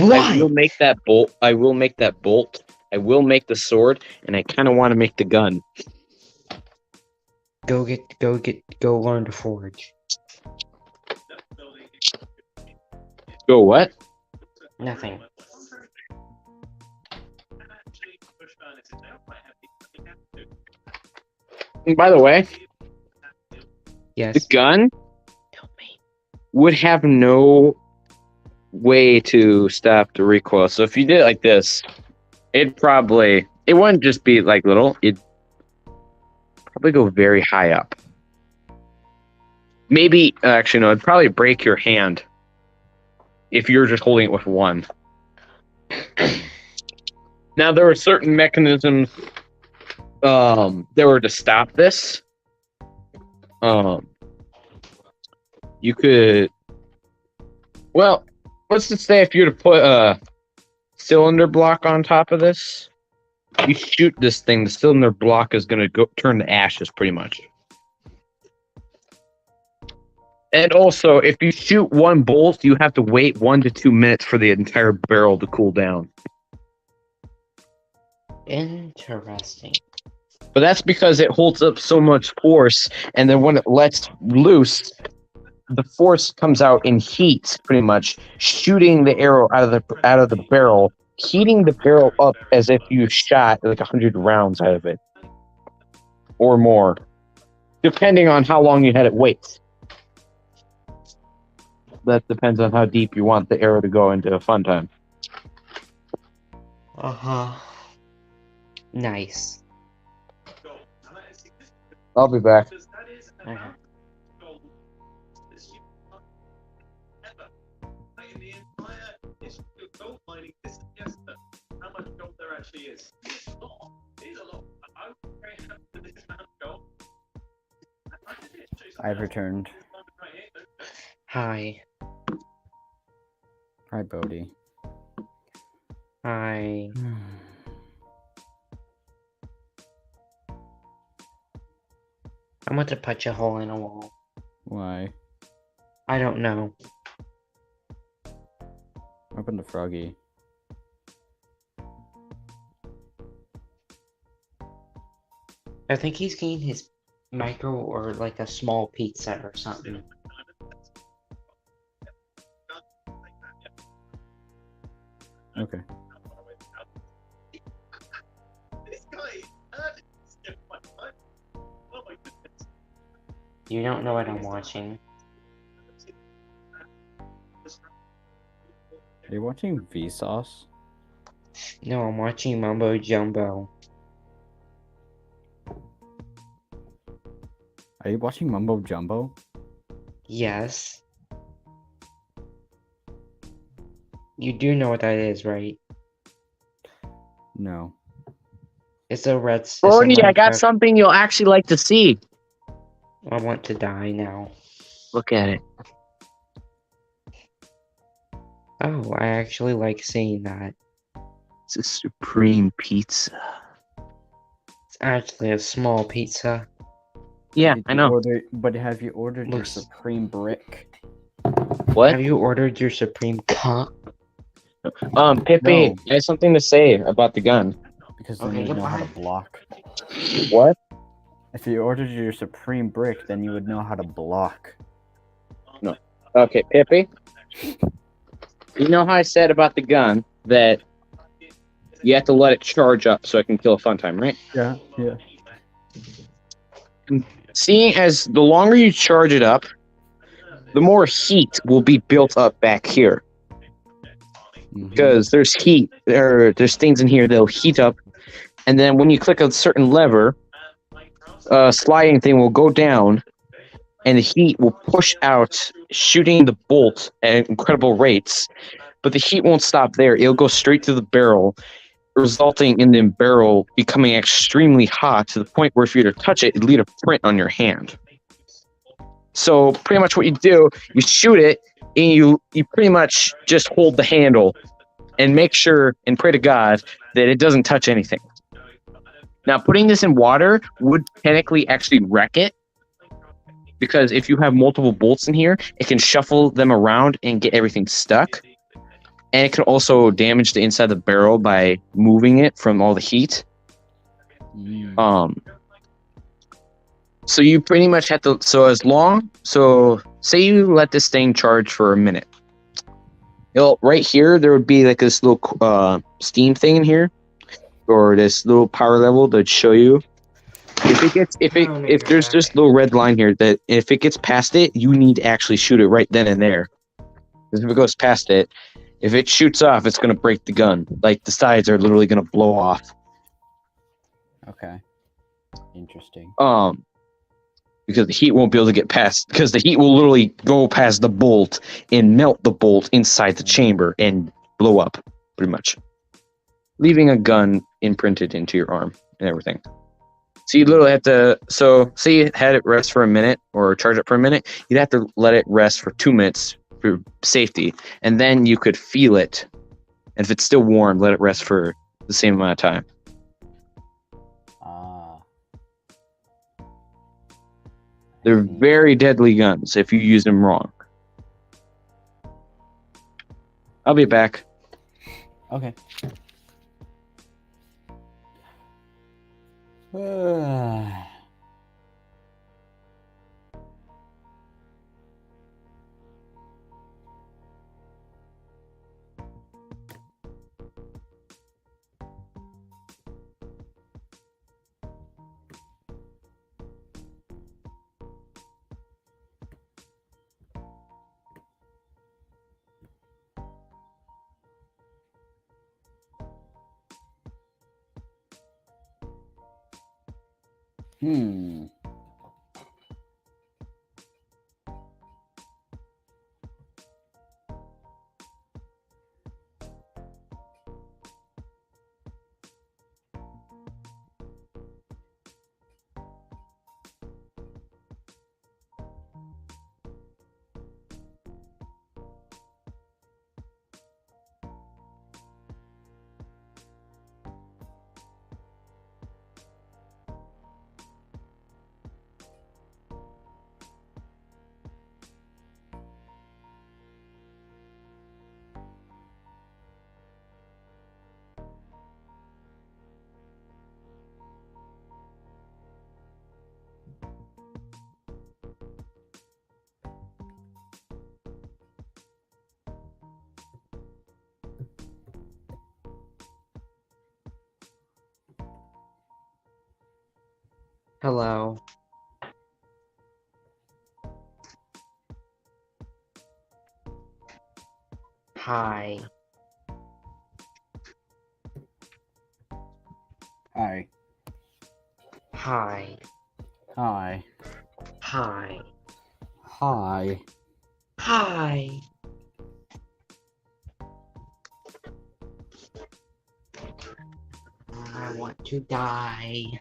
I will What? make that bolt. I will make that bolt. I will make the sword, and I kind of want to make the gun. Go learn to forge. Go what? Nothing. And by the way, the Yes. gun Help me. would have no way to stop the recoil. So if you did it like this, it wouldn't just be like little. It'd probably go very high up. Maybe actually no, it'd probably break your hand if you're just holding it with one. Now there were certain mechanisms that were to stop this. You could, well, let's just say if you were to put a cylinder block on top of this, you shoot this thing, the cylinder block is going to turn to ashes pretty much. And also, if you shoot one bolt, you have to wait 1 to 2 minutes for the entire barrel to cool down. Interesting. But that's because it holds up so much force, and then when it lets loose, the force comes out in heat, pretty much shooting the arrow out of the barrel, heating the barrel up as if you shot like 100 rounds out of it, or more, depending on how long you had it wait. That depends on how deep you want the arrow to go into a fun time. Nice. I'll be back. Okay. I've returned. Hi. Hi, Bodhi. Hi. I want to punch a hole in a wall. Why? I don't know. Open the Froggy. I think he's getting his micro or like a small pizza or something. Okay. You don't know what I'm watching. Are you watching Vsauce? No, I'm watching Mumbo Jumbo. Are you watching Mumbo Jumbo? Yes. You do know what that is, right? No. It's a red. It's a Brody, I got Minecraft- something you'll actually like to see. I want to die now. Look at it. Oh, I actually like seeing that. It's a supreme pizza. It's actually a small pizza. Yeah, Did I you know. but have you ordered your Looks- Supreme Brick? What? Have you ordered your Supreme Cup? Pippi, No. I have something to say about the gun. Because then Okay, you'd know how to goodbye. block. What? If you ordered your Supreme Brick, then you would know how to block. Okay, Pippi. You know how I said about the gun that you have to let it charge up so I can kill a fun time, right? Yeah, yeah. Seeing as the longer you charge it up, the more heat will be built up back here. Because there's heat, there's things in here that'll heat up, and then when you click a certain lever, a sliding thing will go down, and the heat will push out, shooting the bolt at incredible rates. But the heat won't stop there; it'll go straight to the barrel, resulting in the barrel becoming extremely hot to the point where if you were to touch it, it'd leave a print on your hand. So pretty much what you do, you shoot it, and you pretty much just hold the handle and make sure and pray to God that it doesn't touch anything. Now, putting this in water would technically actually wreck it, because if you have multiple bolts in here, it can shuffle them around and get everything stuck. And it can also damage the inside of the barrel by moving it from all the heat. So you pretty much have to, so say you let this thing charge for a minute. Right here, there would be like this little steam thing in here, or this little power level that show you. If there's this little red line here that if it gets past it, you need to actually shoot it right then and there. Because if it goes past it, if it shoots off, it's gonna break the gun. Like the sides are literally gonna blow off. Okay. Interesting. Because the heat won't be able to get past. Because the heat will literally go past the bolt and melt the bolt inside the chamber and blow up, pretty much, leaving a gun imprinted into your arm and everything. So you literally have to. So say you had it rest for a minute or charge it for a minute, you'd have to let it rest for 2 minutes for safety, and then you could feel it. And if it's still warm, let it rest for the same amount of time. They're very deadly guns if you use them wrong. I'll be back. Okay. Hmm. Hello. Hi. Hi. Hi. Hi. Hi. Hi. Hi. I want to die.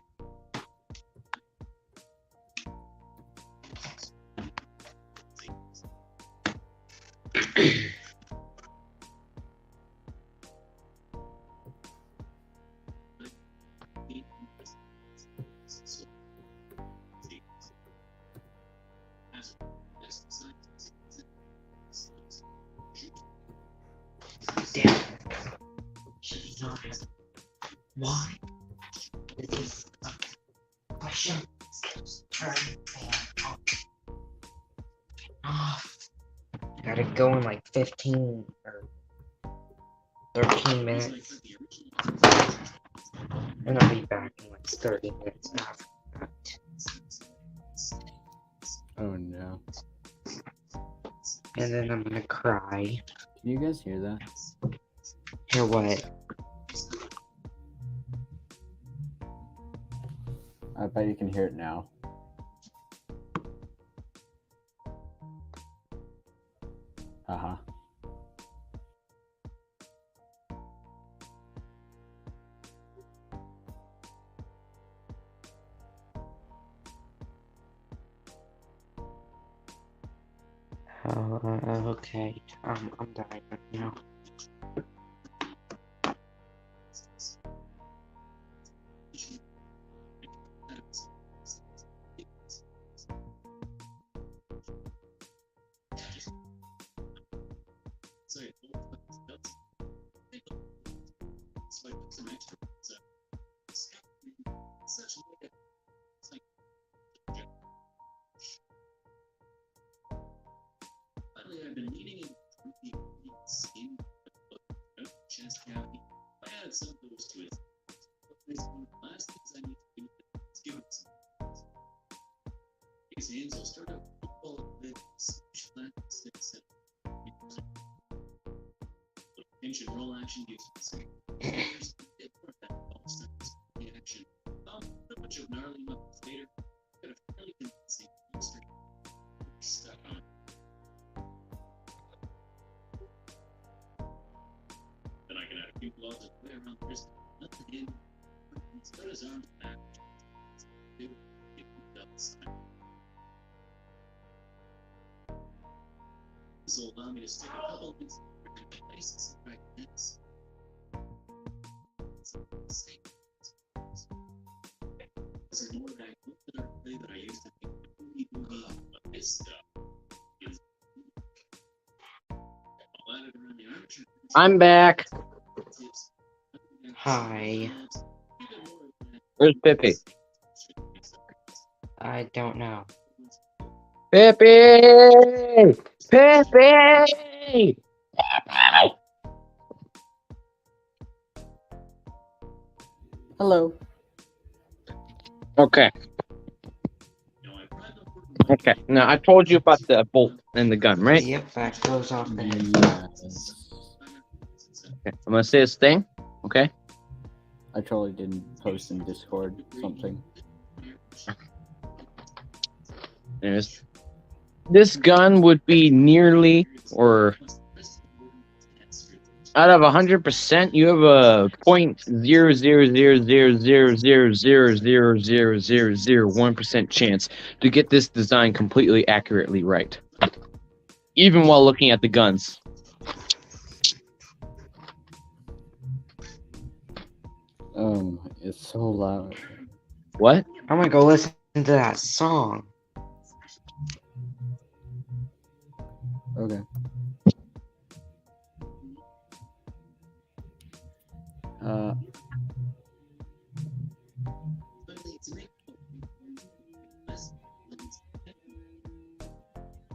Damn. She's not. Why? This is a question. Turn fan off. Gotta go in like 15 or 13 minutes. And I'll be back in like 30 minutes after that. Oh no. And then I'm gonna cry. Can you guys hear that? Hear what? I bet you can hear it now. Uh-huh. Okay. I'm dying right now. I'm back. Hi. Where's Pippi? I don't know. Pippi! Pippi! Hello. Okay. Okay. Now I told you about the bolt and the gun, right? Yep, that goes off the head. Yes. Okay. I'm gonna say this thing. Okay. I totally didn't post in Discord something. Anyways, this gun would be nearly, or out of 100%, you have a 0.0000000000001% chance to get this design completely accurately right, even while looking at the guns. It's so loud. What? I'm gonna go listen to that song. Okay.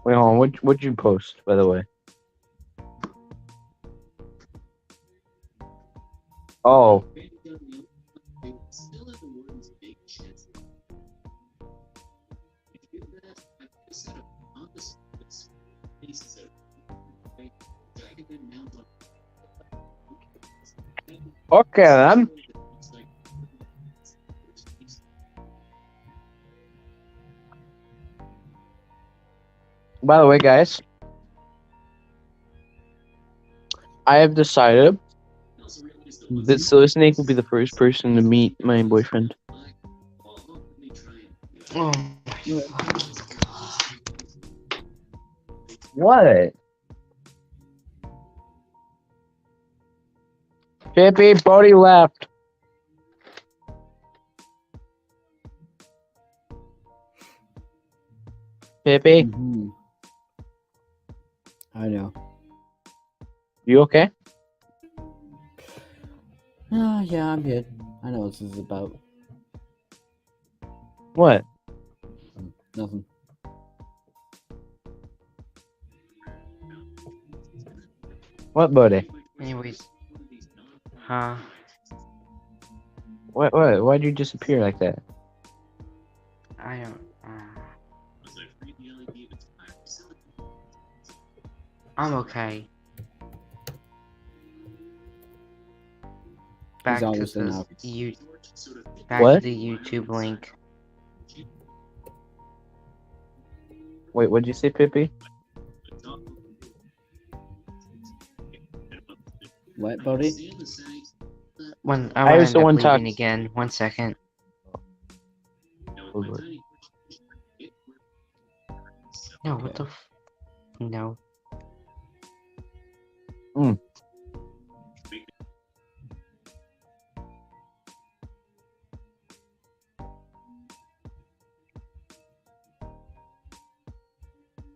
Wait, hold on. What'd you post, by the way? Oh. Okay, then. By the way, guys, I have decided that Silly Snake will be the first person to meet my boyfriend. Oh Yeah. What? Pippi, Bodie left. Pippi, Mm-hmm. I know. you okay? Yeah, I'm good. I know what this is about. What? Nothing. What, Bodie? anyways. Huh? What? Why'd you disappear like that? I don't. I'm okay. Back to obviously the not. back What? to the YouTube link. Wait, what'd you say, Pippi? What, buddy? When I I was end the up one leaving talking. again. 1 second. No, what the no.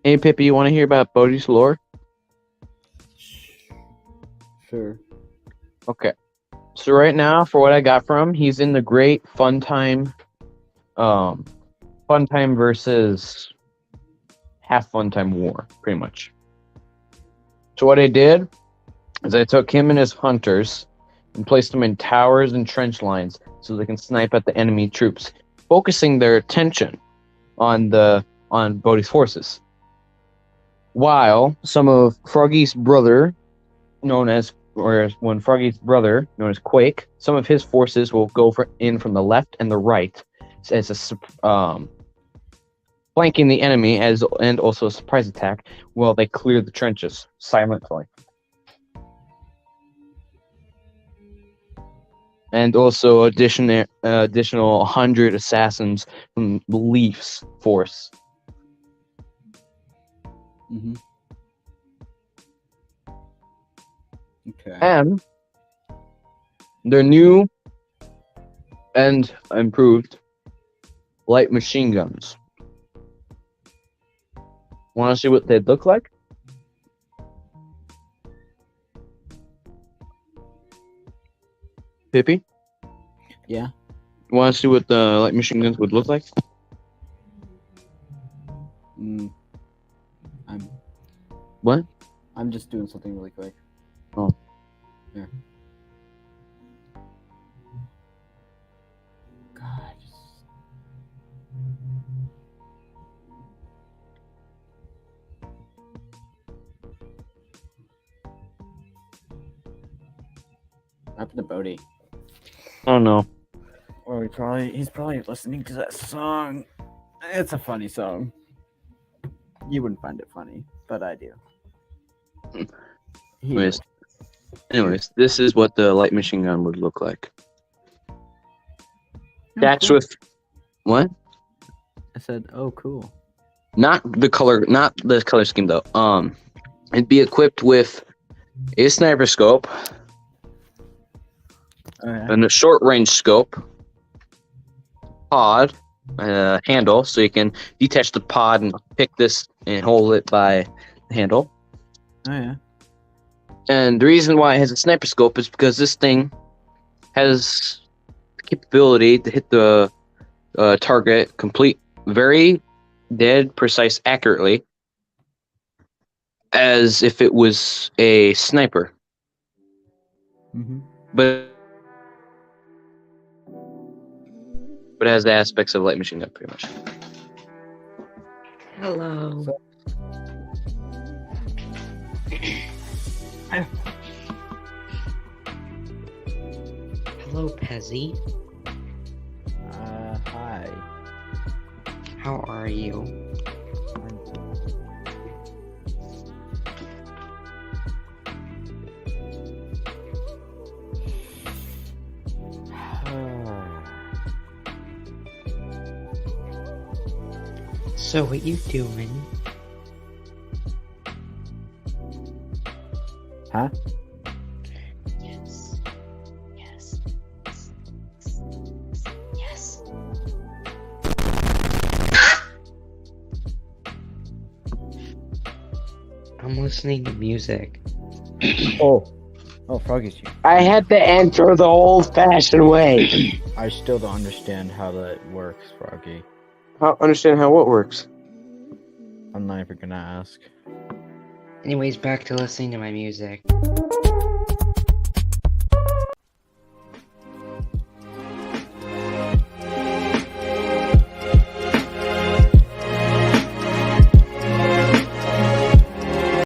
Hey, Pippi, you want to hear about Bodie's lore? Sure. Okay. So right now, for what I got from him, he's in the Great Fun Time versus Half Fun Time War, pretty much. So what I did is I took him and his hunters and placed them in towers and trench lines so they can snipe at the enemy troops, focusing their attention on Bodhi's forces. While some of Froggy's brother, when Froggy's brother, known as Quake, some of his forces will go in from the left and the right as a flanking the enemy and also a surprise attack while they clear the trenches silently. And also additional 100 assassins from Leaf's force. Mm-hmm. Okay. And their new and improved light machine guns. Want to see what they'd look like? Pippi? Yeah. Want to see what the light machine guns would look like? I'm just doing something really quick. Oh. Here. God. What happened to Bodie? I don't know. Or he's probably listening to that song. It's a funny song. You wouldn't find it funny, but I do. He would. Anyways, this is what the light machine gun would look like. That's cool. with what? I said, "Oh, cool." Not the color scheme though. It'd be equipped with a sniper scope and a short range scope, pod, handle, so you can detach the pod and pick this and hold it by the handle. Oh yeah. And the reason why it has a sniper scope is because this thing has the capability to hit the target very dead precise accurately, as if it was a sniper. Mm-hmm. But it has the aspects of light machine gun, pretty much. Hello. Hello, Pezzy. Hi. How are you? So what you doing? Huh? Yes. Yes. Yes. I'm listening to music. Oh, Froggy's here. I had to enter the old-fashioned way. I still don't understand how that works, Froggy. Understand how what works? I'm not even gonna ask. Anyways, back to listening to my music.